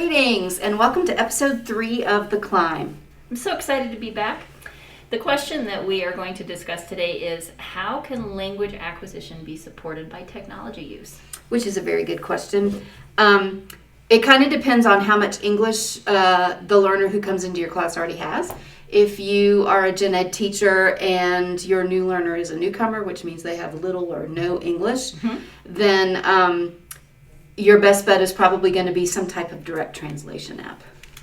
Greetings and welcome to episode 3 of The Climb. I'm so excited to be back. The question that we are going to discuss today is, how can language acquisition be supported by technology use? Which is a very good question. It kind of depends on how much English the learner who comes into your class already has. If you are a gen ed teacher and your new learner is a newcomer, which means they have little or no English, then your best bet is probably going to be some type of direct translation app.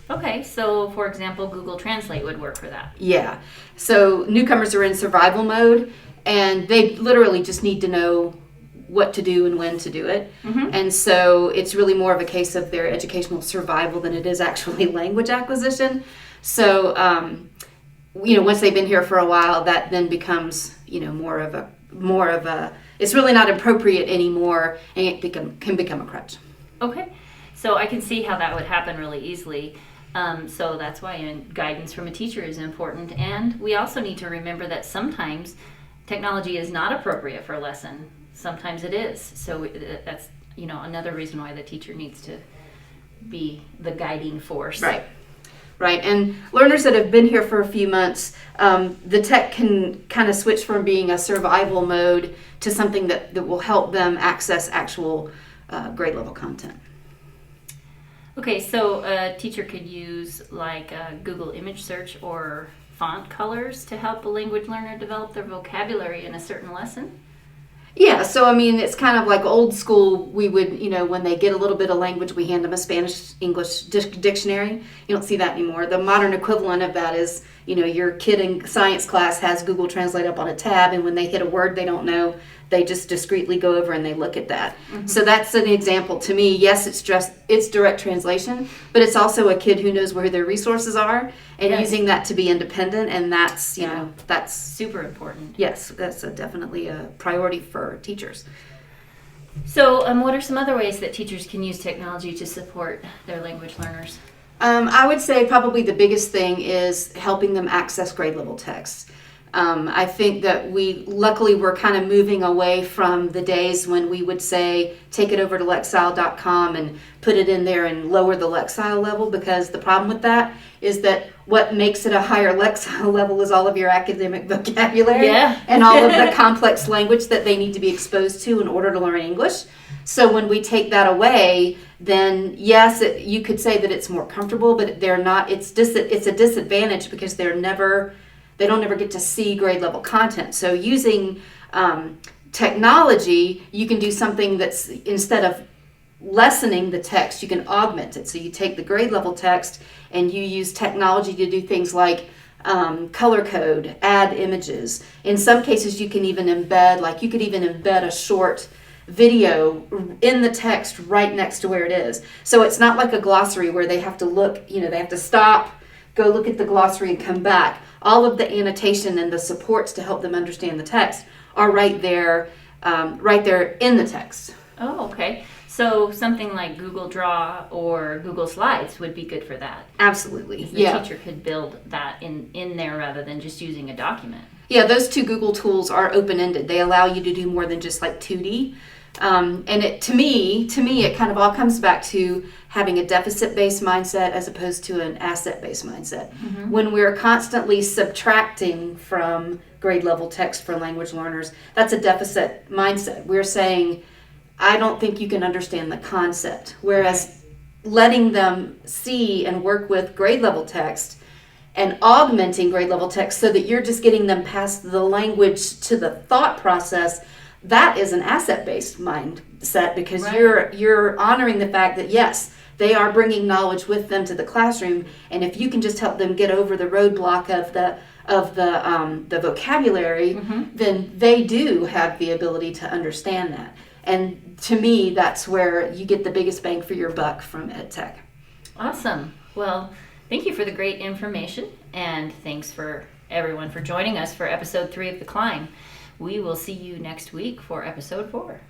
Okay, so for example, Google Translate would work for that. Yeah. So newcomers are in survival mode and they literally just need to know what to do and when to do it. And so it's really more of a case of their educational survival than it is actually language acquisition. So, once they've been here for a while, that then becomes, more of a, it's really not appropriate anymore, and it can become a crutch. Okay, so I can see how that would happen really easily. So that's why guidance from a teacher is important. And we also need to remember that sometimes technology is not appropriate for a lesson. Sometimes it is. So that's, another reason why the teacher needs to be the guiding force. Right, and learners that have been here for a few months, the tech can kind of switch from being a survival mode to something that will help them access actual grade level content. Okay, so a teacher could use like Google image search or font colors to help a language learner develop their vocabulary in a certain lesson? Yeah, so it's kind of like old school. We would, when they get a little bit of language, we hand them a Spanish-English dictionary. You don't see that anymore. The modern equivalent of that is, your kid in science class has Google Translate up on a tab, and when they hit a word they don't know, they just discreetly go over and they look at that. So that's an example to me. Yes, it's direct translation, but it's also a kid who knows where their resources are and using that to be independent, and that's, that's super important. Yes, that's definitely a priority for teachers. So what are some other ways that teachers can use technology to support their language learners? I would say probably the biggest thing is helping them access grade level text. I think that luckily we're kind of moving away from the days when we would say, take it over to Lexile.com and put it in there and lower the Lexile level, because the problem with that is that what makes it a higher Lexile level is all of your academic vocabulary and all of the complex language that they need to be exposed to in order to learn English. So when we take that away, then yes, you could say that it's more comfortable, but they're not. It's a disadvantage because they don't ever get to see grade level content. So using technology, you can do something that's, instead of lessening the text, you can augment it. So you take the grade level text and you use technology to do things like color code, add images. In some cases, you can even embed a short video in the text right next to where it is. So it's not like a glossary where they have to look, they have to stop, go look at the glossary and come back. All of the annotation and the supports to help them understand the text are right there in the text. Oh, okay. So something like Google Draw or Google Slides would be good for that. Absolutely. The teacher could build that in there rather than just using a document. Yeah, those two Google tools are open-ended. They allow you to do more than just like 2D. And to me, it kind of all comes back to having a deficit-based mindset as opposed to an asset-based mindset. When we're constantly subtracting from grade level text for language learners, that's a deficit mindset. We're saying, I don't think you can understand the concept. Whereas letting them see and work with grade level text and augmenting grade level text so that you're just getting them past the language to the thought process, that is an asset-based mindset, because you're honoring the fact that yes, they are bringing knowledge with them to the classroom, and if you can just help them get over the roadblock of the vocabulary, then they do have the ability to understand that. And to me, that's where you get the biggest bang for your buck from EdTech. Awesome. Well, thank you for the great information, and thanks for everyone for joining us for episode 3 of The Climb. We will see you next week for episode 4.